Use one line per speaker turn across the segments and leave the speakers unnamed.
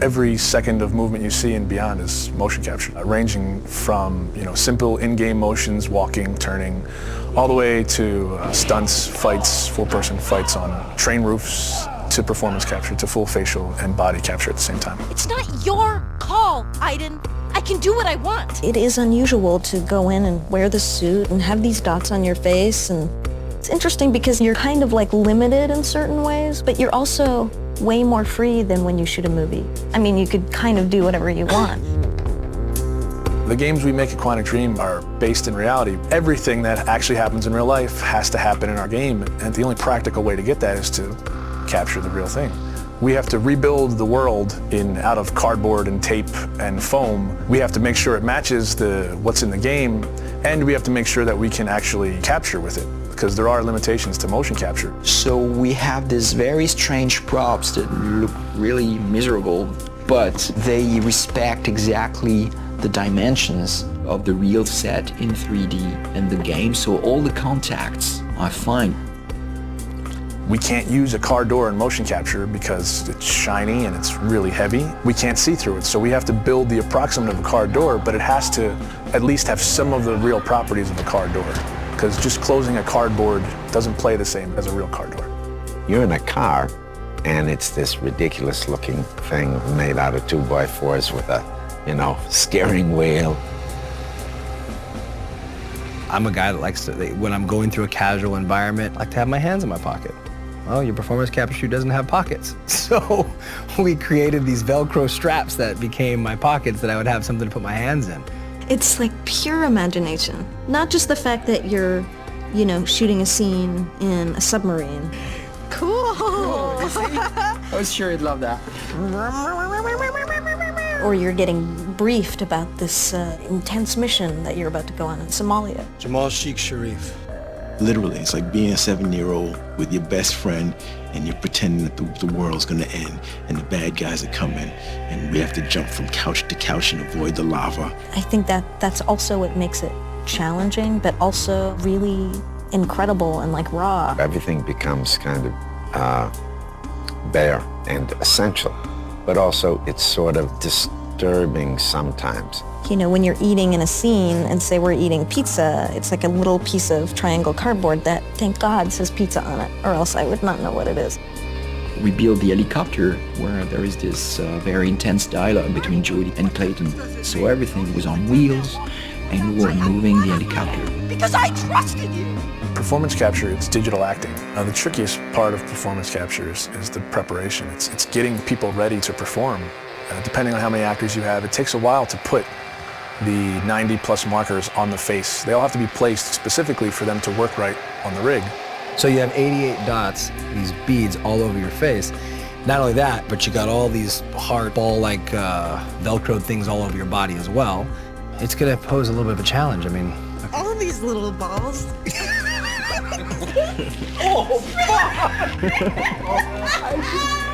Every second of movement you see in Beyond is motion capture, ranging from simple in-game motions, walking, turning, all the way to stunts, fights, full-person fights on train roofs, to performance capture, to full facial and body capture at the same time.
It's not your call, Aiden. I can do what I want.
It is unusual to go in and wear the suit and have these dots on your face, and it's interesting because you're kind of like limited in certain ways, but you're also way more free than when you shoot a movie. I mean, you could kind of do whatever you want.
The games we make at Quantic Dream are based in reality. Everything that actually happens in real life has to happen in our game, and the only practical way to get that is to capture the real thing. We have to rebuild the world out of cardboard and tape and foam. We have to make sure it matches what's in the game, and we have to make sure that we can actually capture with it, because there are limitations to motion capture.
So we have these very strange props that look really miserable, but they respect exactly the dimensions of the real set in 3D and the game, so all the contacts are fine.
We can't use a car door in motion capture because it's shiny and it's really heavy. We can't see through it, so we have to build the approximate of a car door, but it has to at least have some of the real properties of a car door, because just closing a cardboard doesn't play the same as a real car door.
You're in a car, and it's this ridiculous-looking thing made out of 2x4s with a, steering wheel.
I'm a guy that likes to, when I'm going through a casual environment, I like to have my hands in my pocket. Well, your performance capture suit doesn't have pockets. So we created these Velcro straps that became my pockets that I would have something to put my hands in.
It's like pure imagination. Not just the fact that you're, shooting a scene in a submarine.
Cool.
I was sure you'd love that.
Or you're getting briefed about this intense mission that you're about to go on in Somalia.
Jamal Sheikh Sharif.
Literally, it's like being a 7-year-old with your best friend and you're pretending that the world's gonna end and the bad guys are coming and we have to jump from couch to couch and avoid the lava.
I think that's also what makes it challenging, but also really incredible and like raw.
Everything becomes kind of bare and essential, but also it's sort of disturbing sometimes.
When you're eating in a scene and say we're eating pizza, it's like a little piece of triangle cardboard that, thank God, says pizza on it, or else I would not know what it is.
We built the helicopter where there is this very intense dialogue between Jodie and Clayton. So everything was on wheels and we were moving the helicopter.
Because I trusted you.
Performance capture, it's digital acting. The trickiest part of performance capture is the preparation. It's getting people ready to perform. Depending on how many actors you have, it takes a while to put the 90+ markers on the face. They all have to be placed specifically for them to work right on the rig.
So you have 88 dots, these beads all over your face. Not only that, but you got all these hard ball-like Velcro things all over your body as well. It's gonna pose a little bit of a challenge. I mean,
All these little balls.
oh, fuck!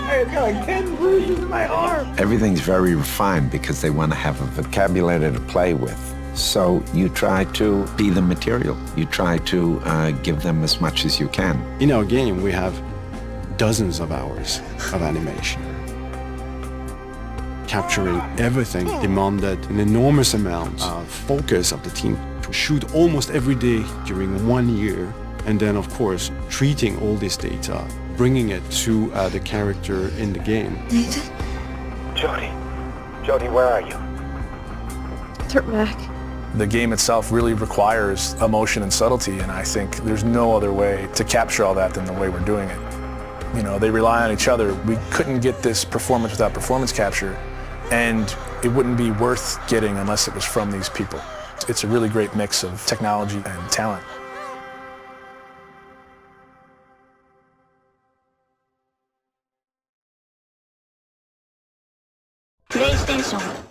I've got like 10 bruises in my arm.
Everything's very refined because they want to have a vocabulary to play with. So you try to be the material. You try to give them as much as you can.
In our game, we have dozens of hours of animation. Capturing everything demanded an enormous amount of focus of the team to shoot almost every day during 1 year. And then, of course, treating all this data, bringing it to the character in the game.
Nathan?
Jodie, where are you?
They're back.
The game itself really requires emotion and subtlety, and I think there's no other way to capture all that than the way we're doing it. They rely on each other. We couldn't get this performance without performance capture, and it wouldn't be worth getting unless it was from these people. It's a really great mix of technology and talent.
プレイステーション